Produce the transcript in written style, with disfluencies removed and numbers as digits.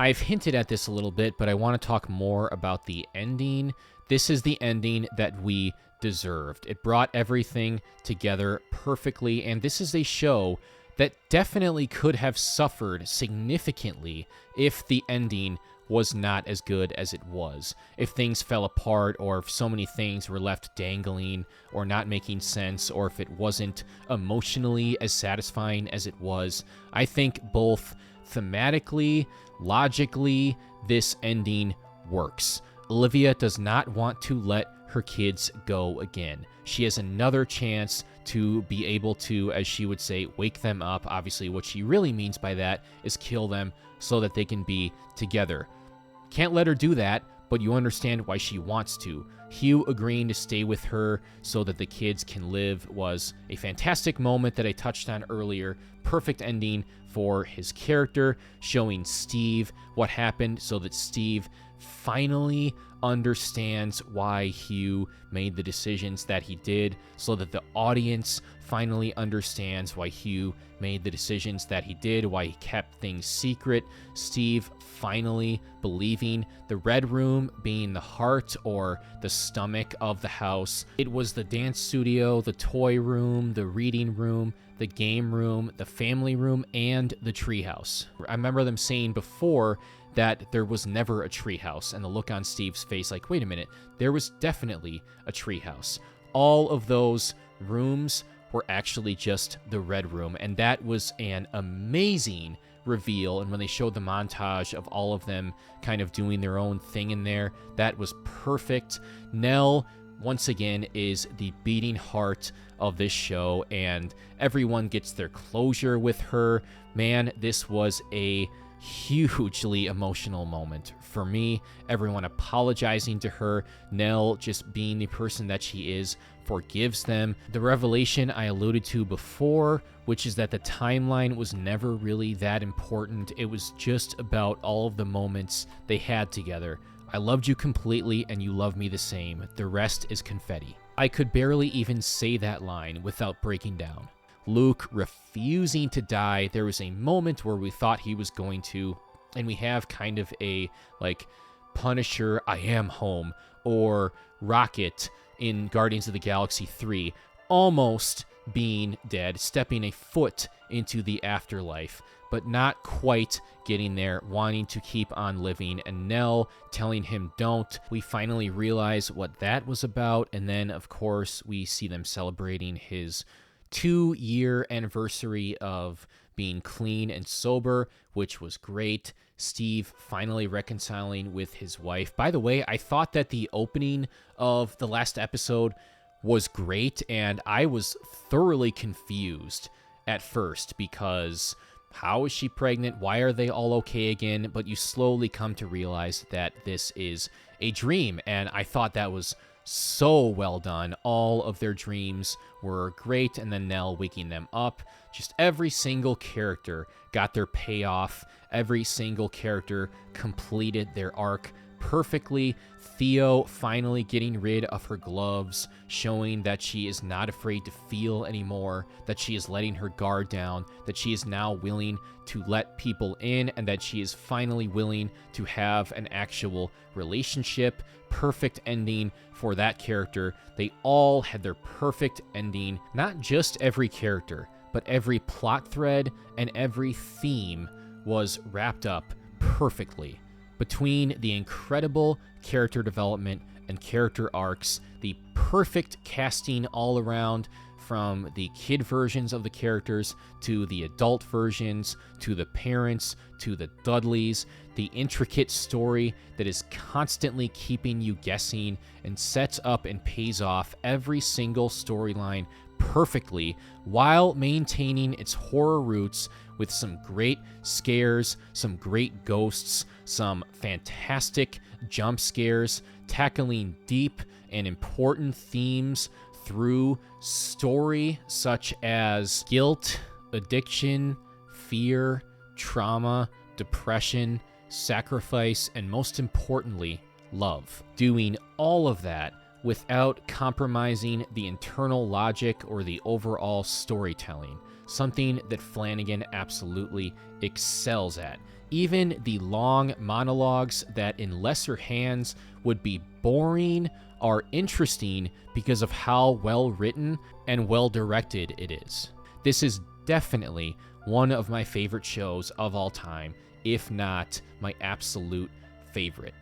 I've hinted at this a little bit, but I want to talk more about the ending. This is the ending that we deserved. It brought everything together perfectly, and this is a show that definitely could have suffered significantly if the ending was not as good as it was. If things fell apart, or if so many things were left dangling or not making sense, or if it wasn't emotionally as satisfying as it was. I think both thematically, logically, this ending works. Olivia does not want to let her kids go again. She has another chance to be able to, as she would say, wake them up. Obviously, what she really means by that is kill them so that they can be together. Can't let her do that, but you understand why she wants to. Hugh agreeing to stay with her so that the kids can live was a fantastic moment that I touched on earlier. Perfect ending for his character, showing Steve what happened so that Steve finally understands why Hugh made the decisions that he did, so that the audience finally understands why Hugh made the decisions that he did, why he kept things secret. Steve finally believing the Red Room being the heart or the stomach of the house. It was the dance studio, the toy room, the reading room, the game room, the family room, and the treehouse. I remember them saying before that there was never a treehouse, and the look on Steve's face like, wait a minute, there was definitely a treehouse. All of those rooms were actually just the Red Room, and that was an amazing reveal. And when they showed the montage of all of them kind of doing their own thing in there, that was perfect. Nell, once again, is the beating heart of this show, and everyone gets their closure with her. Man, this was a hugely emotional moment for me. Everyone apologizing to her, Nell just being the person that she is, forgives them. The revelation I alluded to before, which is that the timeline was never really that important. It was just about all of the moments they had together. I loved you completely and you love me the same. The rest is confetti. I could barely even say that line without breaking down. Luke refusing to die. There was a moment where we thought he was going to, and we have kind of a like Punisher, I am home, or Rocket in Guardians of the Galaxy 3 almost being dead, stepping a foot into the afterlife, but not quite getting there, wanting to keep on living, and Nell telling him don't. We finally realize what that was about, and then of course we see them celebrating his 2-year anniversary of being clean and sober, which was great. Steve finally reconciling with his wife. By the way, I thought that the opening of the last episode was great, and I was thoroughly confused at first because how is she pregnant? Why are they all okay again? But you slowly come to realize that this is a dream, and I thought that was so well done. All of their dreams were great, and then Nell waking them up. Just every single character got their payoff. Every single character completed their arc perfectly. Theo finally getting rid of her gloves, showing that she is not afraid to feel anymore, that she is letting her guard down, that she is now willing to let people in, and that she is finally willing to have an actual relationship. Perfect ending for that character. They all had their perfect ending. Not just every character, but every plot thread and every theme was wrapped up perfectly. Between the incredible character development and character arcs, the perfect casting all around, from the kid versions of the characters to the adult versions, to the parents, to the Dudleys, the intricate story that is constantly keeping you guessing and sets up and pays off every single storyline perfectly while maintaining its horror roots with some great scares, some great ghosts, some fantastic jump scares, tackling deep and important themes through story such as guilt, addiction, fear, trauma, depression, sacrifice, and most importantly, love. Doing all of that without compromising the internal logic or the overall storytelling. something that Flanagan absolutely excels at. Even the long monologues that in lesser hands would be boring are interesting because of how well written and well directed it is. This is definitely one of my favorite shows of all time, if not my absolute favorite.